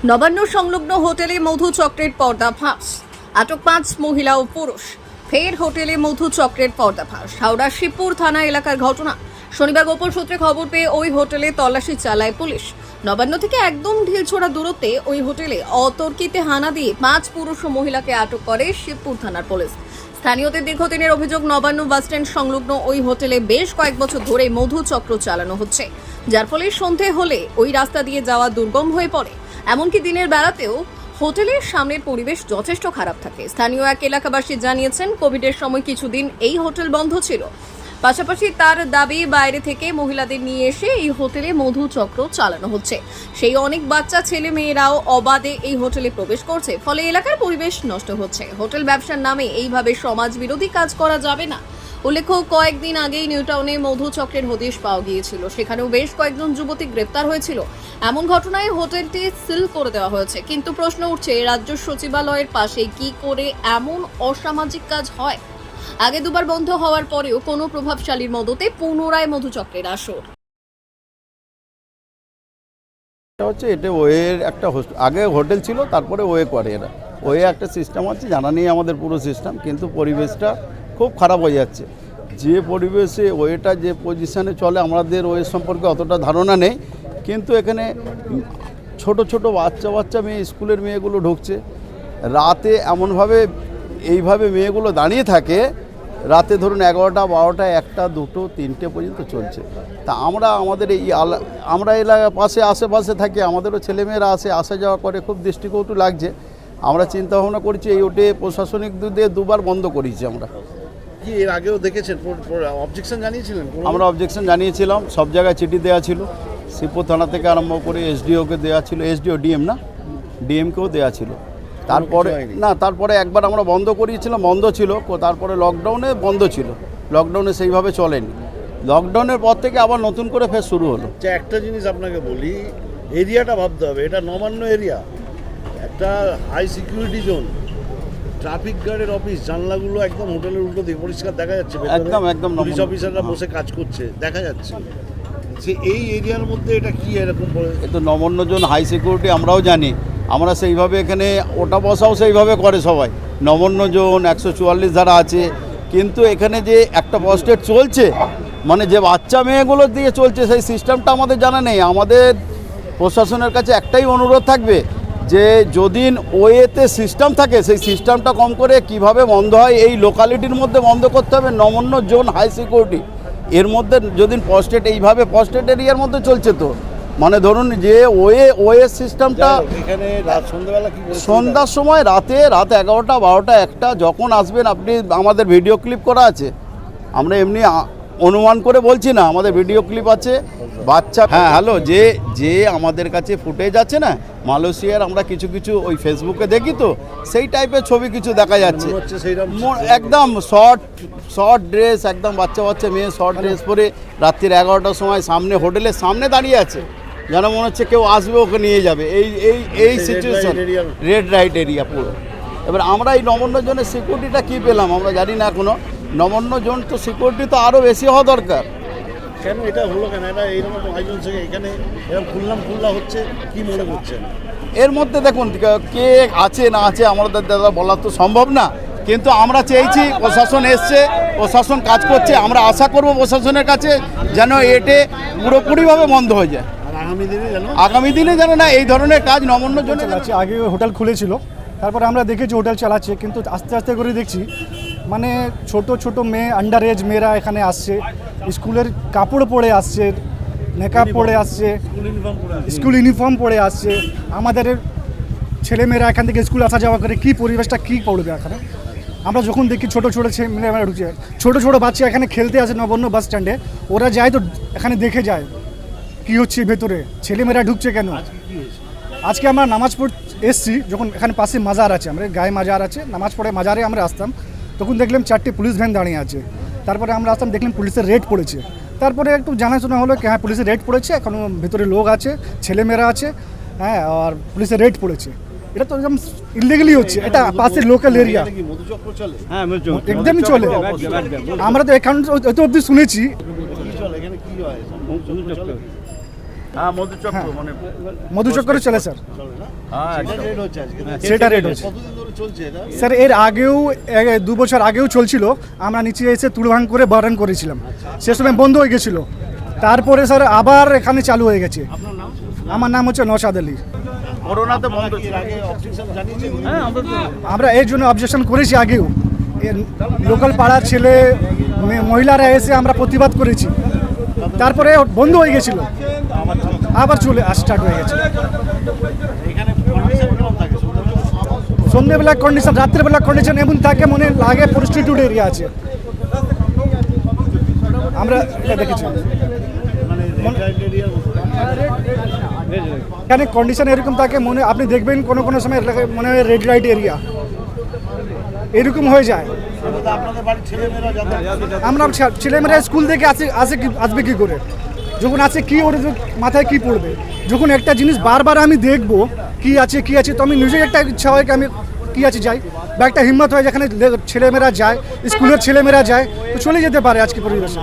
নবান্ন সংলগ্ন হোটেলে মধু চক্রের পর্দাফাঁস, আটক 5 মহিলা ও পুরুষ। ফের হোটেলে মধু চক্রের পর্দাফাঁস। হাওড়া শিবপুর থানা এলাকার ঘটনা। শনিবার গোপন সূত্রে খবর পেয়ে ওই হোটেলে তল্লাশি চালায় পুলিশ। নবান্ন থেকে একদম ঢিলছোড়া দূরত্বে ওই হোটেলে অতর্কিতে হানা দিয়ে 5 পুরুষ ও মহিলাকে আটক করে শিবপুর থানার পুলিশ। স্থানীয়দের দীর্ঘদিনের অভিযোগ, নবান্ন বাসস্ট্যান্ড সংলগ্ন ওই হোটেলে বেশ কয়েক বছর ধরে মধু চক্র চালানো হচ্ছে, যার ফলে সন্ধে হলে ওই রাস্তা দিয়ে যাওয়া দুর্গম হয়ে পড়ে। এমনকি দিনের বেলাতেও হোটেলের সামনের পরিবেশ যথেষ্ট খারাপ থাকে। স্থানীয় এক এলাকাবাসী জানিয়েছেন, কোভিডের সময় কিছুদিন এই হোটেল বন্ধ ছিল। পাশাপাশি তার দাবি, বাইরে থেকে মহিলাদের নিয়ে এসে এই হোটেলে মধু চক্র চালানো হচ্ছে। সেই অনেক বাচ্চা ছেলে মেয়েরাও অবাধে এই হোটেলে প্রবেশ করছে, ফলে এলাকার পরিবেশ নষ্ট হচ্ছে। হোটেল ব্যবসার নামে এইভাবে সমাজ বিরোধী কাজ করা যাবে না। উল্লেখ্য, কয়েকদিন আগেই নিউটাউনে মধু চক্রের হদিশ পাওয়া গিয়েছিল, সেখানেও বেশ কয়েকজন যুবতী গ্রেপ্তার হয়েছিল। এমন ঘটনায় হোটেলটি সিল করে দেওয়া হয়েছে। কিন্তু প্রশ্ন উঠছে, রাজ্য সচিবালয়ের পাশে কি করে এমন অসামাজিক কাজ হয়? আগে দুবার বন্ধ হওয়ার পরেও কোনো প্রভাবশালীর মদতে পুনরায় মধুচক্রের আসর। এটা ওয়ের একটা আগে হোটেল ছিল, তারপরে ওয়ে করে এরা। ওয়ে একটা সিস্টেম আছে, জানা নেই আমাদের পুরো সিস্টেম, কিন্তু পরিবেশটা খুব খারাপ হয়ে যাচ্ছে। যে পরিবেশে ওয়েটা যে পজিশনে চলে, আমাদের ওয়ের সম্পর্কে অতটা ধারণা নেই, কিন্তু এখানে ছোট ছোট বাচ্চা মেয়ে, স্কুলের মেয়েগুলো ঢুকছে রাতে, এমনভাবে এইভাবে মেয়েগুলো দাঁড়িয়ে থাকে রাতে, ধরুন 11টা 12টা 1টা 2টো 3টে পর্যন্ত চলছে। তা আমাদের আমরা এলাকার পাশে আশেপাশে থাকি, আমাদেরও ছেলেমেয়েরা আসা যাওয়া করে, খুব দৃষ্টিকটু লাগছে। আমরা চিন্তা ভাবনা করছি এই ওটে প্রশাসনিক দিয়ে দুবার বন্ধ করেছি। আমরা কি এর আগেও দেখেছেন, অবজেকশন জানিয়েছিলেন? আমরা অবজেকশন জানিয়েছিলাম, সব জায়গায় চিঠি দেওয়া ছিল। শিবপুর থানা থেকে আরম্ভ করে এসডিওকে দেওয়া ছিল, এসডিও ডিএমকেও দেওয়া ছিল। তারপরে একবার আমরা বন্ধ করিয়েছিলাম, বন্ধ ছিল, তারপরে লকডাউনে বন্ধ ছিল, লকডাউনে সেইভাবে চলেনি। লকডাউনের পর থেকে আবার নতুন করে ফের শুরু হলো। একটা জিনিস আপনাকে বলি, এরিয়াটা ভাবতে হবে, এটা নবান্ন এরিয়া, একটা হাই সিকিউরিটি জোন, ট্রাফিক গার্ডের অফিস, জানলাগুলো একদম হোটেলের উল্টো দিকে পরিষ্কার দেখা যাচ্ছে, একদম পুলিশ অফিসাররা বসে কাজ করছে দেখা যাচ্ছে। সে এই এরিয়ার মধ্যে এটা কি এরকম? তো নবান্ন জোন হাই সিকিউরিটি, আমরাও জানি, আমরা সেইভাবে এখানে ওটা বসাও সেইভাবে করে সবাই। নবান্ন জোন 144 ধারা আছে, কিন্তু এখানে যে একটা পোস্টেড চলছে, মানে যে বাচ্চা মেয়েগুলো দিয়ে চলছে, সেই সিস্টেমটা আমাদের জানা নেই। আমাদের প্রশাসনের কাছে একটাই অনুরোধ থাকবে যে যদি ওয়েতে সিস্টেম থাকে, সেই সিস্টেমটা কম করে কিভাবে বন্ধ হয় এই লোকালিটির মধ্যে বন্ধ করতে হবে। নবান্ন জোন হাই সিকিউরিটি, এর মধ্যে যদি পোস্টেড এইভাবে পোস্টেড এরিয়ার মধ্যে চলছে, তো মানে ধরুন যে ওয়ে সিস্টেমটা এখানে সন্ধ্যার সময় রাত 11টা 12টা 1টা যখন আসবেন আপনি, আমাদের ভিডিও ক্লিপ করা আছে, আমরা এমনি অনুমান করে বলছি না, আমাদের ভিডিও ক্লিপ আছে। বাচ্চা, হ্যাঁ হ্যালো, যে আমাদের কাছে ফুটেজ আছে না মালয়েশিয়ার, আমরা কিছু ওই ফেসবুকে দেখি, তো সেই টাইপের ছবি কিছু দেখা যাচ্ছে। একদম শর্ট ড্রেস, একদম বাচ্চা মেয়ে শর্ট ড্রেস পরে রাত্রির 11টার সময় সামনে হোটেলের সামনে দাঁড়িয়ে আছে, যেন মনে হচ্ছে কেউ আসবে ওকে নিয়ে যাবে। এই সিচুয়েশন, রেড লাইট এরিয়া পুরো। এবার আমরা এই নবান্ন জোনের সিকিউরিটিটা কী পেলাম আমরা জানি না এখনও। নবান্ন জোন তো সিকিউরিটি তো আরও বেশি হওয়া দরকার। কেন এটা হলো, কেন এটা এইরকম আয়োজন থেকে এখানে এরকম খুল্লা হচ্ছে, কি মনে করছেন? এর মধ্যে দেখুন, কে আছে না আছে আমাদের দাদা বলা তো সম্ভব না, কিন্তু আমরা চেয়েছি, প্রশাসন এসছে, প্রশাসন কাজ করছে, আমরা আশা করব প্রশাসনের কাছে যেন এটে পুরোপুরিভাবে বন্ধ হয়ে যায়। আগামী দিনে যেন না এই ধরনের কাজ নবান্ন জন্য আছে। আগে হোটেল খুলেছিল, তারপরে আমরা দেখেছি হোটেল চালাচ্ছে, কিন্তু আস্তে আস্তে করে দেখছি মানে ছোট মেয়ে, আন্ডার এজ মেয়েরা এখানে আসছে, স্কুলের কাপড় পরে আসছে, মেকআপ পরে আসছে, স্কুল ইউনিফর্ম পরে আসছে। আমাদের ছেলেমেয়েরা এখান থেকে স্কুল আসা যাওয়া করে, কি পরিবেশটা কী পড়বে এখানে? আমরা যখন দেখি ছোটো ছেলেমেয়েরা ঢুকছে, ছোটো বাচ্চা এখানে খেলতে আসে নবান্ন বাস স্ট্যান্ডে, ওরা যায় তো এখানে দেখে যায় কি হচ্ছে ভেতরে, ছেলেমেয়েরা ঢুকছে কেন। আজকে আমরা নামাজ পড় এসছি, যখন এখানে পাশে মাজার আছে, আমাদের গায়ে মাজার আছে, নামাজ পড়ে মাজারে আমরা আসতাম, তখন দেখলাম 4টে পুলিশ ভ্যান দাঁড়িয়ে আছে। তারপরে আমরা আসতাম, দেখলাম পুলিশের রেড পড়েছে। তারপরে একটু জানাশোনা হলো কি হ্যাঁ পুলিশের রেড পড়েছে, এখনও ভেতরে লোক আছে, ছেলেমেয়েরা আছে, হ্যাঁ, আর পুলিশের রেড পড়েছে। এটা তো একদম ইলিগালি হচ্ছে, এটা পাশের লোকাল এরিয়া, একদমই চলে। আমরা তো এখান অবধি শুনেছি হ্যাঁ মধুচক্র মানে মধুচক্রে চলে স্যার, হ্যাঁ এটা একদম। রেট হচ্ছে আজকে সেটা রেট হচ্ছে কতদিন ধরে চলছে এটা? স্যার। এর আগেও 2 বছর আগেও চলছিল, আমরা নিচে এসে তুড়ভাঙ করে বারণ করেছিলাম, সে সময় বন্ধ হয়ে গেছিল। তারপরে স্যার আবার এখানে চালু হয়ে গেছে। আমার নাম হচ্ছে নওশাদ আলী। করোনাতে বন্ধ এর ছিল। আগে অবজেকশন জানিয়েছেন? হ্যাঁ আমরা তো আমরা এর জন্য অবজেকশন করেছি আগেও, লোকাল পাড়ার ছেলে মহিলারা এসে আমরা প্রতিবাদ করেছি, তারপরে বন্ধ হয়ে গেছিল, আবার চলে স্টার্ট হয়ে গেছে। এখানে কন্ডিশন কেমন থাকে? সন্ধ্যেবেলা কন্ডিশন, রাত্রেবেলা কন্ডিশন এমন থাকে মনে লাগে প্রস্টিটিউট এরিয়া আছে। আমরা এটা দেখেছি, মানে রেড লাইট এরিয়ার মতো। এখানে কন্ডিশন এরকম থাকে মনে, আপনি দেখবেন কোনো কোনো সময় মনে হয় রেড লাইট এরিয়া এরকম হয়ে যায়। সেটা তো আপনাদের বাড়ির ছেলেমেয়েরা যাতে আমরা ছেলেমেয়েরা স্কুল থেকে আসবে কি করে, যখন আছে কি ওর মাথায় কি পড়বে, যখন একটা জিনিস বারবার আমি দেখবো কি আছে তো আমি নিজেই একটা ইচ্ছা হয় কি আমি কি আছে যাই, বা একটা হিম্মত হয় যেখানে ছেলেমেয়েরা যায়, স্কুলের ছেলেমেয়েরা যায়, তো চলে যেতে পারে আজকে পরিবেশে।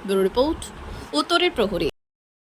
ব্যুরো রিপোর্ট, উত্তরের প্রহরী।